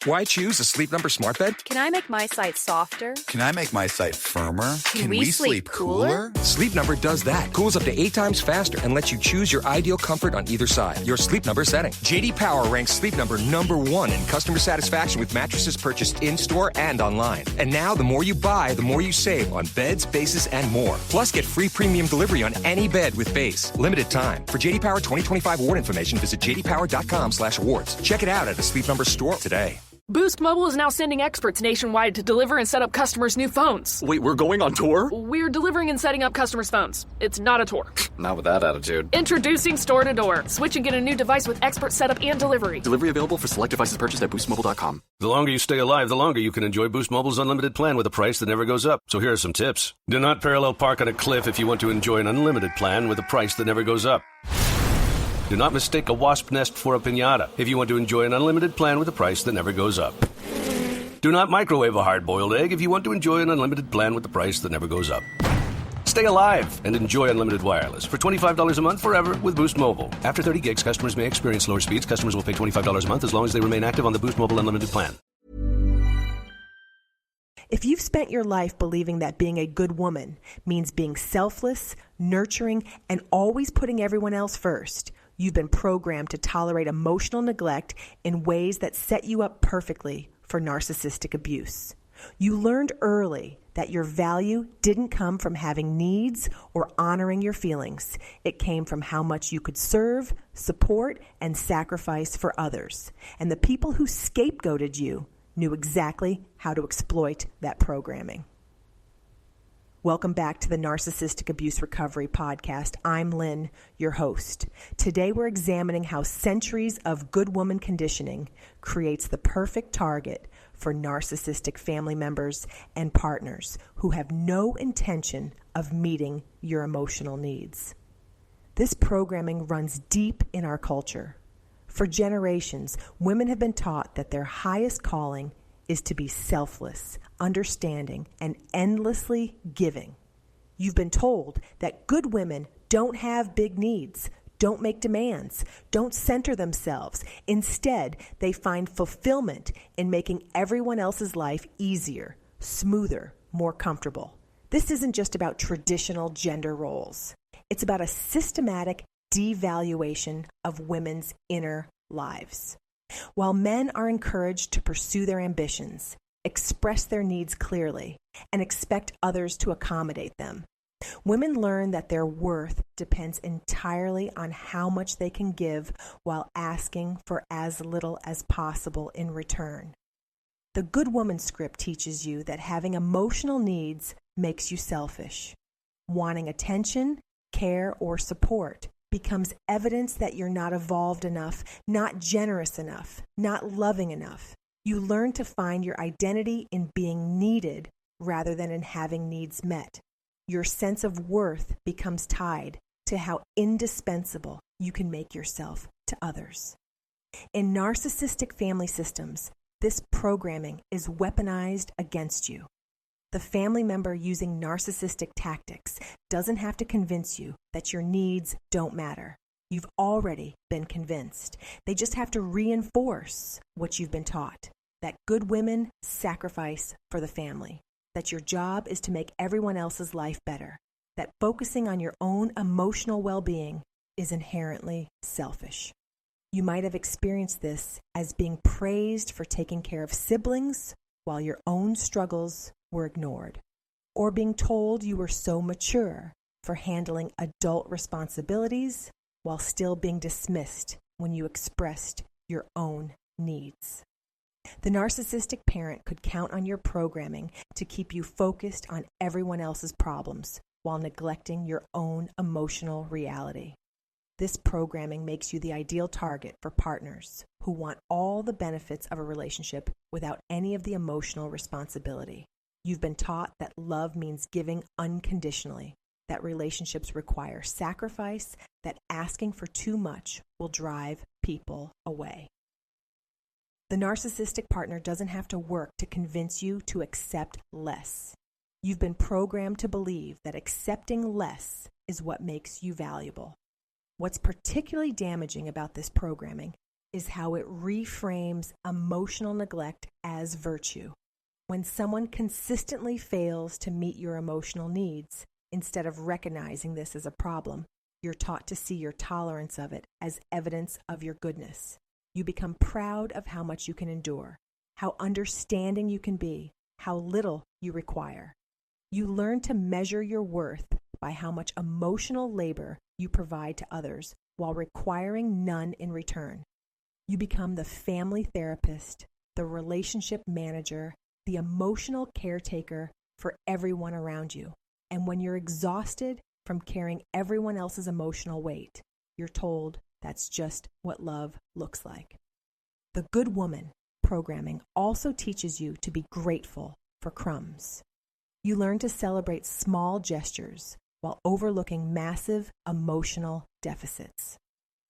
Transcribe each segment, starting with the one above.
Why choose a Sleep Number smart bed? Can I make my site softer? Can I make my site firmer? Can we sleep cooler? Sleep Number does that. Cools up to 8 times faster and lets you choose your ideal comfort on either side. Your Sleep Number setting. J.D. Power ranks Sleep Number #1 in customer satisfaction with mattresses purchased in-store and online. And now, the more you buy, the more you save on beds, bases, and more. Plus, get free premium delivery on any bed with base. Limited time. For J.D. Power 2025 award information, visit jdpower.com/awards. Check it out at a Sleep Number store today. Boost Mobile is now sending experts nationwide to deliver and set up customers' new phones. Wait, we're going on tour? We're delivering and setting up customers' phones. It's not a tour. Not with that attitude. Introducing Store to Door. Switch and get a new device with expert setup and delivery. Delivery available for select devices purchased at boostmobile.com. The longer you stay alive, the longer you can enjoy Boost Mobile's unlimited plan with a price that never goes up. So here are some tips. Do not parallel park on a cliff if you want to enjoy an unlimited plan with a price that never goes up. Do not mistake a wasp nest for a piñata if you want to enjoy an unlimited plan with a price that never goes up. Do not microwave a hard-boiled egg if you want to enjoy an unlimited plan with the price that never goes up. Stay alive and enjoy unlimited wireless for $25 a month forever with Boost Mobile. After 30 gigs, customers may experience lower speeds. Customers will pay $25 a month as long as they remain active on the Boost Mobile Unlimited plan. If you've spent your life believing that being a good woman means being selfless, nurturing, and always putting everyone else first, you've been programmed to tolerate emotional neglect in ways that set you up perfectly for narcissistic abuse. You learned early that your value didn't come from having needs or honoring your feelings. It came from how much you could serve, support, and sacrifice for others. And the people who scapegoated you knew exactly how to exploit that programming. Welcome back to the Narcissistic Abuse Recovery Podcast. I'm Lynn, your host. Today we're examining how centuries of good woman conditioning creates the perfect target for narcissistic family members and partners who have no intention of meeting your emotional needs. This programming runs deep in our culture. For generations, women have been taught that their highest calling is to be selfless, understanding, and endlessly giving. You've been told that good women don't have big needs, don't make demands, don't center themselves. Instead, they find fulfillment in making everyone else's life easier, smoother, more comfortable. This isn't just about traditional gender roles. It's about a systematic devaluation of women's inner lives. While men are encouraged to pursue their ambitions, express their needs clearly, and expect others to accommodate them, women learn that their worth depends entirely on how much they can give while asking for as little as possible in return. The Good Woman script teaches you that having emotional needs makes you selfish. Wanting attention, care, or support becomes evidence that you're not evolved enough, not generous enough, not loving enough. You learn to find your identity in being needed rather than in having needs met. Your sense of worth becomes tied to how indispensable you can make yourself to others. In narcissistic family systems, this programming is weaponized against you. The family member using narcissistic tactics doesn't have to convince you that your needs don't matter. You've already been convinced. They just have to reinforce what you've been taught, that good women sacrifice for the family, that your job is to make everyone else's life better, that focusing on your own emotional well-being is inherently selfish. You might have experienced this as being praised for taking care of siblings while your own struggles were ignored, or being told you were so mature for handling adult responsibilities while still being dismissed when you expressed your own needs. The narcissistic parent could count on your programming to keep you focused on everyone else's problems while neglecting your own emotional reality. This programming makes you the ideal target for partners who want all the benefits of a relationship without any of the emotional responsibility. You've been taught that love means giving unconditionally, that relationships require sacrifice, that asking for too much will drive people away. The narcissistic partner doesn't have to work to convince you to accept less. You've been programmed to believe that accepting less is what makes you valuable. What's particularly damaging about this programming is how it reframes emotional neglect as virtue. When someone consistently fails to meet your emotional needs, instead of recognizing this as a problem, you're taught to see your tolerance of it as evidence of your goodness. You become proud of how much you can endure, how understanding you can be, how little you require. You learn to measure your worth by how much emotional labor you provide to others while requiring none in return. You become the family therapist, the relationship manager, the emotional caretaker for everyone around you. And when you're exhausted from carrying everyone else's emotional weight, you're told that's just what love looks like. The Good Woman programming also teaches you to be grateful for crumbs. You learn to celebrate small gestures while overlooking massive emotional deficits.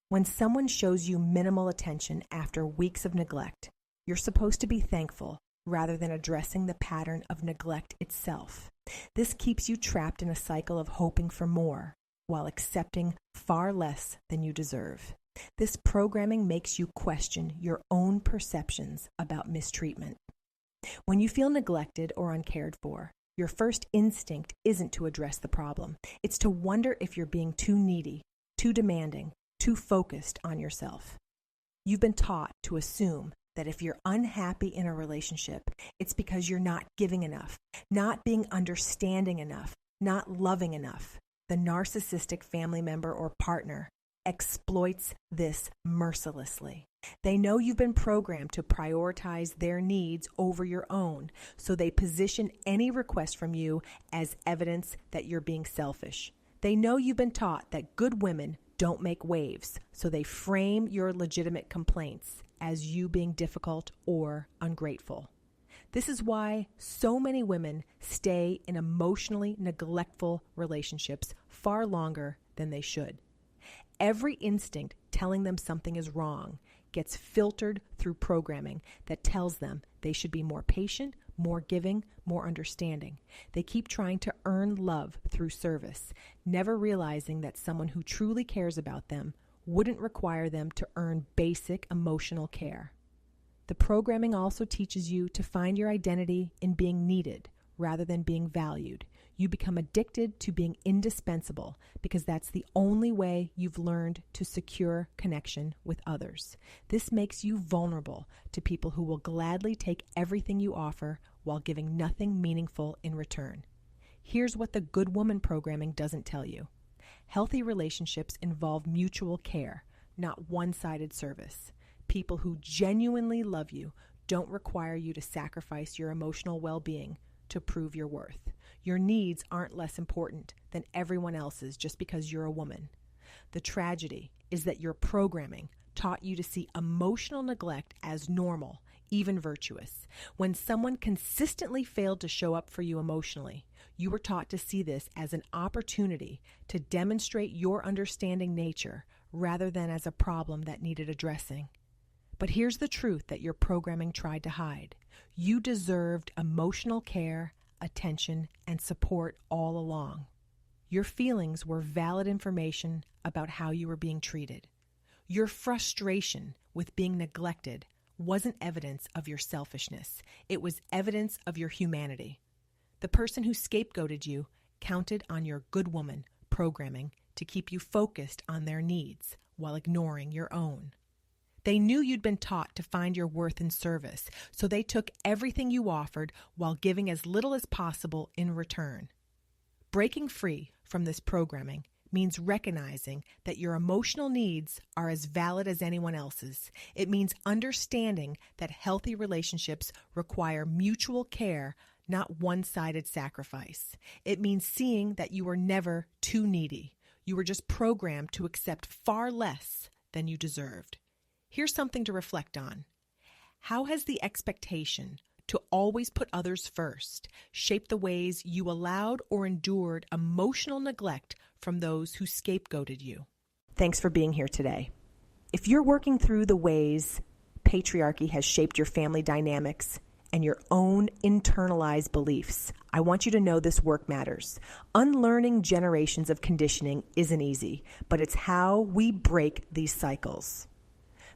When someone shows you minimal attention after weeks of neglect, you're supposed to be thankful rather than addressing the pattern of neglect itself. This keeps you trapped in a cycle of hoping for more while accepting far less than you deserve. This programming makes you question your own perceptions about mistreatment. When you feel neglected or uncared for, your first instinct isn't to address the problem. It's to wonder if you're being too needy, too demanding, too focused on yourself. You've been taught to assume that if you're unhappy in a relationship, it's because you're not giving enough, not being understanding enough, not loving enough. The narcissistic family member or partner exploits this mercilessly. They know you've been programmed to prioritize their needs over your own, so they position any request from you as evidence that you're being selfish. They know you've been taught that good women don't make waves, so they frame your legitimate complaints as you being difficult or ungrateful. This is why so many women stay in emotionally neglectful relationships far longer than they should. Every instinct telling them something is wrong gets filtered through programming that tells them they should be more patient, more giving, more understanding. They keep trying to earn love through service, never realizing that someone who truly cares about them wouldn't require them to earn basic emotional care. The programming also teaches you to find your identity in being needed rather than being valued. You become addicted to being indispensable because that's the only way you've learned to secure connection with others. This makes you vulnerable to people who will gladly take everything you offer while giving nothing meaningful in return. Here's what the Good Woman programming doesn't tell you. Healthy relationships involve mutual care, not one-sided service. People who genuinely love you don't require you to sacrifice your emotional well-being to prove your worth. Your needs aren't less important than everyone else's just because you're a woman. The tragedy is that your programming taught you to see emotional neglect as normal, even virtuous. When someone consistently failed to show up for you emotionally, you were taught to see this as an opportunity to demonstrate your understanding nature rather than as a problem that needed addressing. But here's the truth that your programming tried to hide. You deserved emotional care, attention, and support all along. Your feelings were valid information about how you were being treated. Your frustration with being neglected wasn't evidence of your selfishness. It was evidence of your humanity. The person who scapegoated you counted on your Good Woman programming to keep you focused on their needs while ignoring your own. They knew you'd been taught to find your worth in service, so they took everything you offered while giving as little as possible in return. Breaking free from this programming means recognizing that your emotional needs are as valid as anyone else's. It means understanding that healthy relationships require mutual care, not one-sided sacrifice. It means seeing that you were never too needy. You were just programmed to accept far less than you deserved. Here's something to reflect on. How has the expectation to always put others first shaped the ways you allowed or endured emotional neglect from those who scapegoated you? Thanks for being here today. If you're working through the ways patriarchy has shaped your family dynamics and your own internalized beliefs, I want you to know this work matters. Unlearning generations of conditioning isn't easy, but it's how we break these cycles.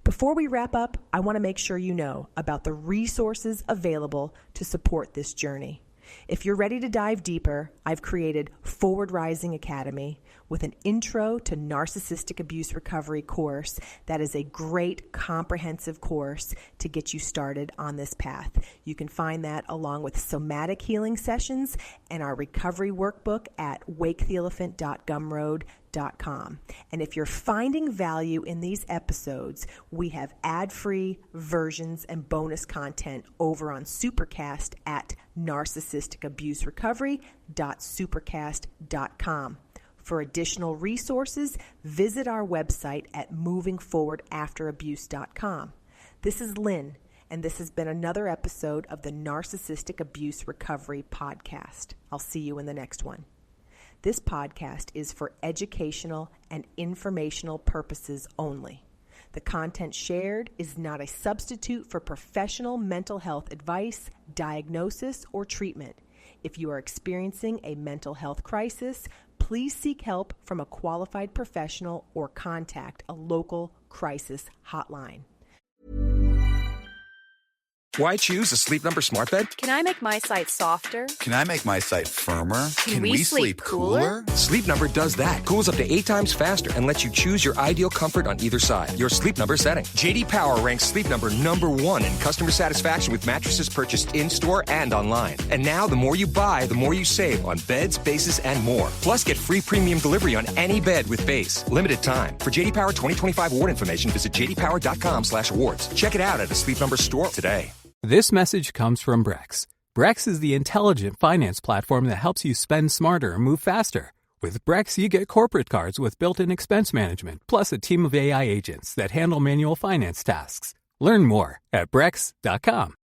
Before we wrap up, I want to make sure you know about the resources available to support this journey. If you're ready to dive deeper, I've created Forward Rising Academy with an Intro to Narcissistic Abuse Recovery course that is a great comprehensive course to get you started on this path. You can find that along with somatic healing sessions and our recovery workbook at waketheelephant.gumroad.com. And if you're finding value in these episodes, we have ad-free versions and bonus content over on Supercast at narcissisticabuserecovery.supercast.com. For additional resources, visit our website at movingforwardafterabuse.com. This is Lynn, and this has been another episode of the Narcissistic Abuse Recovery Podcast. I'll see you in the next one. This podcast is for educational and informational purposes only. The content shared is not a substitute for professional mental health advice, diagnosis, or treatment. If you are experiencing a mental health crisis, please seek help from a qualified professional or contact a local crisis hotline. Why choose a Sleep Number smart bed? Can I make my site softer? Can I make my site firmer? Can we sleep cooler? Sleep Number does that. Cools up to 8 times faster and lets you choose your ideal comfort on either side. Your Sleep Number setting. JD Power ranks Sleep Number #1 in customer satisfaction with mattresses purchased in-store and online. And now, the more you buy, the more you save on beds, bases, and more. Plus, get free premium delivery on any bed with base. Limited time. For JD Power 2025 award information, visit jdpower.com/awards. Check it out at a Sleep Number store today. This message comes from Brex. Brex is the intelligent finance platform that helps you spend smarter and move faster. With Brex, you get corporate cards with built-in expense management, plus a team of AI agents that handle manual finance tasks. Learn more at Brex.com.